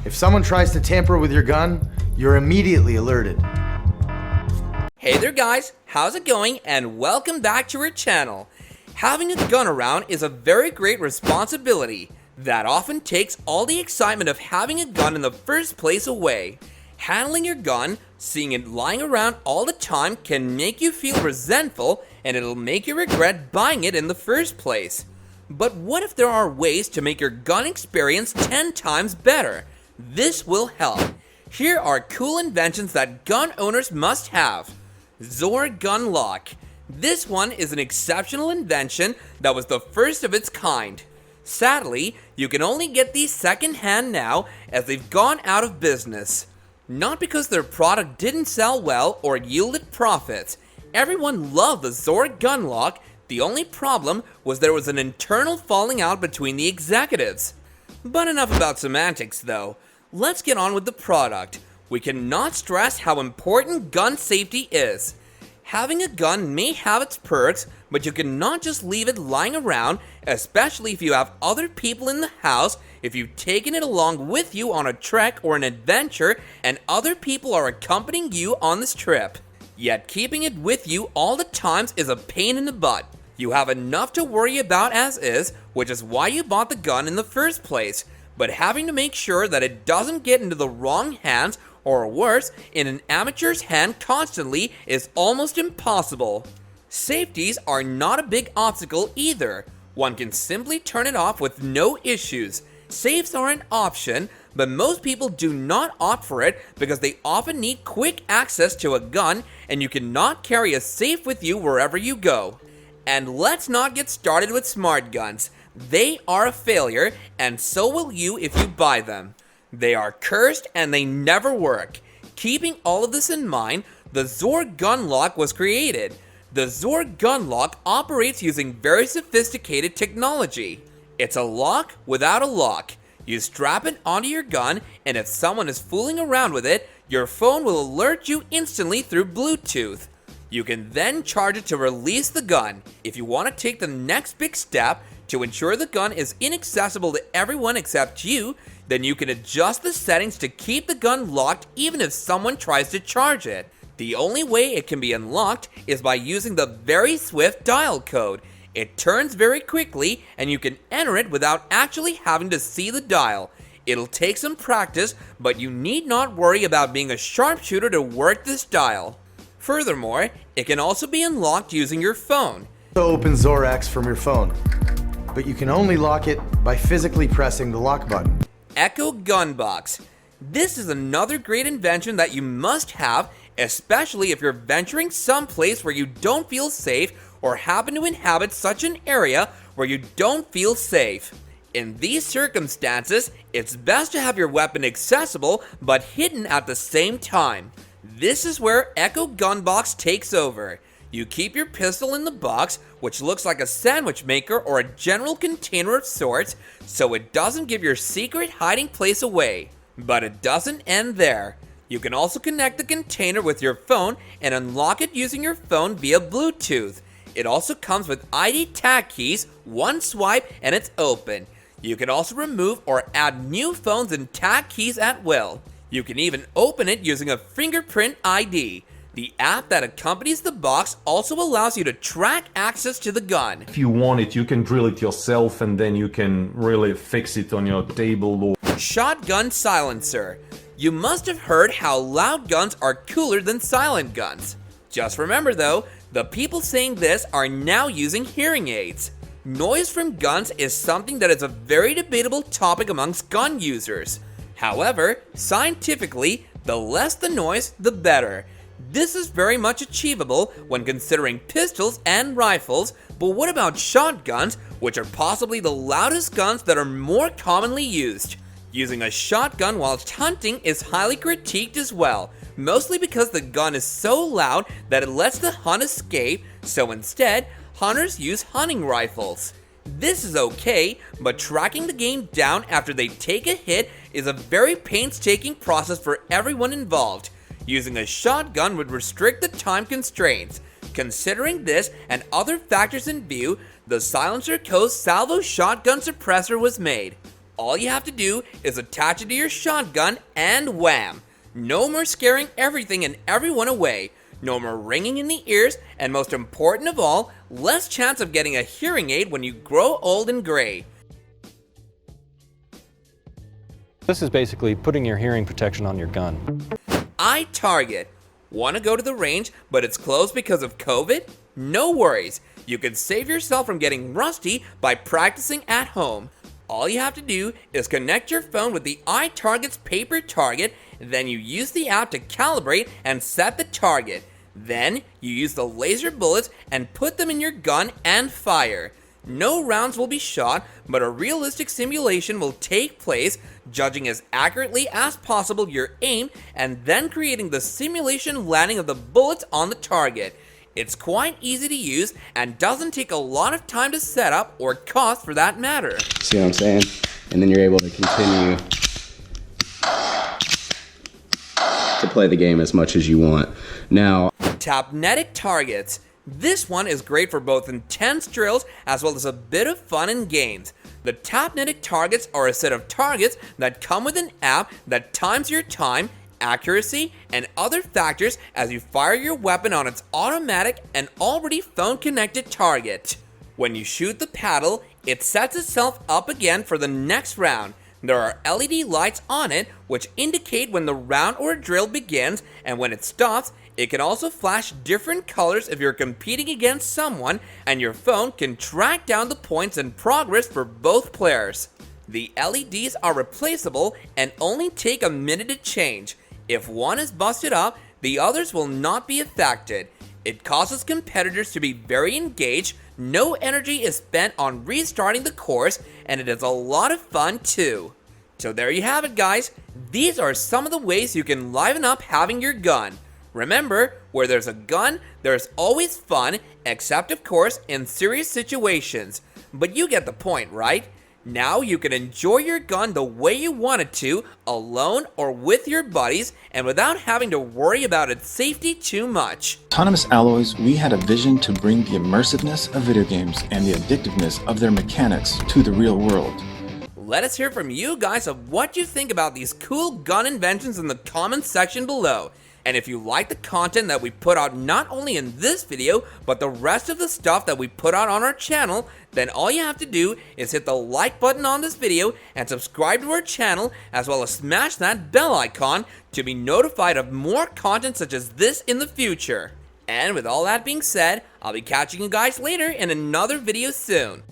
If someone tries to tamper with your gun, you're immediately alerted. Hey there guys, how's it going and welcome back to our channel. Having a gun around is a very great responsibility that often takes all the excitement of having a gun in the first place away. Handling your gun, seeing it lying around all the time can make you feel resentful and it'll make you regret buying it in the first place. But what if there are ways to make your gun experience 10 times better? This will help. Here are cool inventions that gun owners must have. Zohr Gun Lock. This one is an exceptional invention that was the first of its kind. Sadly, you can only get these second-hand now as they've gone out of business. Not because their product didn't sell well or yielded profits. Everyone loved the Zohr Gun Lock. The only problem was there was an internal falling out between the executives. But enough about semantics though. Let's get on with the product. We cannot stress how important gun safety is. Having a gun may have its perks, but you cannot just leave it lying around, especially if you have other people in the house, if you've taken it along with you on a trek or an adventure, and other people are accompanying you on this trip. Yet keeping it with you all the times is a pain in the butt. You have enough to worry about as is, which is why you bought the gun in the first place, but having to make sure that it doesn't get into the wrong hands or worse, in an amateur's hand constantly is almost impossible. Safeties are not a big obstacle either. One can simply turn it off with no issues. Safes are an option, but most people do not opt for it because they often need quick access to a gun and you cannot carry a safe with you wherever you go. And let's not get started with smart guns. They are a failure and so will you if you buy them. They are cursed and they never work. Keeping all of this in mind, the Zohr Gun Lock was created. The Zohr Gun Lock operates using very sophisticated technology. It's a lock without a lock. You strap it onto your gun and if someone is fooling around with it, your phone will alert you instantly through Bluetooth. You can then charge it to release the gun. If you want to take the next big step to ensure the gun is inaccessible to everyone except you, then you can adjust the settings to keep the gun locked even if someone tries to charge it. The only way it can be unlocked is by using the very swift dial code. It turns very quickly and you can enter it without actually having to see the dial. It'll take some practice, but you need not worry about being a sharpshooter to work this dial. Furthermore, it can also be unlocked using your phone. Open Zohr X from your phone, but you can only lock it by physically pressing the lock button. Echo Gun Box. This is another great invention that you must have, especially if you're venturing someplace where you don't feel safe or happen to inhabit such an area where you don't feel safe. In these circumstances, it's best to have your weapon accessible but hidden at the same time. This is where Echo Gun Box takes over. You keep your pistol in the box, which looks like a sandwich maker or a general container of sorts, so it doesn't give your secret hiding place away. But it doesn't end there. You can also connect the container with your phone and unlock it using your phone via Bluetooth. It also comes with ID tag keys, one swipe and it's open. You can also remove or add new phones and tag keys at will. You can even open it using a fingerprint ID. The app that accompanies the box also allows you to track access to the gun. If you want it, you can drill it yourself and then you can really fix it on your table or... Shotgun Silencer. You must have heard how loud guns are cooler than silent guns. Just remember though, the people saying this are now using hearing aids. Noise from guns is something that is a very debatable topic amongst gun users. However, scientifically, the less the noise, the better. This is very much achievable when considering pistols and rifles, but what about shotguns, which are possibly the loudest guns that are more commonly used? Using a shotgun whilst hunting is highly critiqued as well, mostly because the gun is so loud that it lets the hunt escape, so instead, hunters use hunting rifles. This is okay, but tracking the game down after they take a hit is a very painstaking process for everyone involved. Using a shotgun would restrict the time constraints. Considering this and other factors in view, the Silencer Co. Salvo shotgun suppressor was made. All you have to do is attach it to your shotgun and wham! No more scaring everything and everyone away. No more ringing in the ears, and most important of all, less chance of getting a hearing aid when you grow old and gray. This is basically putting your hearing protection on your gun. iTarget. Want to go to the range, but it's closed because of COVID? No worries. You can save yourself from getting rusty by practicing at home. All you have to do is connect your phone with the iTarget's paper target, then you use the app to calibrate and set the target. Then you use the laser bullets and put them in your gun and fire. No rounds will be shot, but a realistic simulation will take place, judging as accurately as possible your aim and then creating the simulation landing of the bullets on the target. It's quite easy to use and doesn't take a lot of time to set up or cost for that matter. See what I'm saying? And then you're able to continue to play the game as much as you want. Now, Tapnetic targets. This one is great for both intense drills as well as a bit of fun in games. The Tapnetic targets are a set of targets that come with an app that times your time, accuracy, and other factors as you fire your weapon on its automatic and already phone-connected target. When you shoot the paddle, it sets itself up again for the next round. There are LED lights on it which indicate when the round or drill begins, and when it stops, it can also flash different colors if you're competing against someone, and your phone can track down the points and progress for both players. The LEDs are replaceable and only take a minute to change. If one is busted up, the others will not be affected. It causes competitors to be very engaged, no energy is spent on restarting the course, and it is a lot of fun too. So there you have it, guys. These are some of the ways you can liven up having your gun. Remember, where there's a gun, there's always fun, except of course in serious situations. But you get the point, right? Now you can enjoy your gun the way you wanted to, alone or with your buddies, and without having to worry about its safety too much. Autonomous Alloys, we had a vision to bring the immersiveness of video games and the addictiveness of their mechanics to the real world. Let us hear from you guys of what you think about these cool gun inventions in the comments section below. And if you like the content that we put out not only in this video, but the rest of the stuff that we put out on our channel, then all you have to do is hit the like button on this video and subscribe to our channel, as well as smash that bell icon to be notified of more content such as this in the future. And with all that being said, I'll be catching you guys later in another video soon.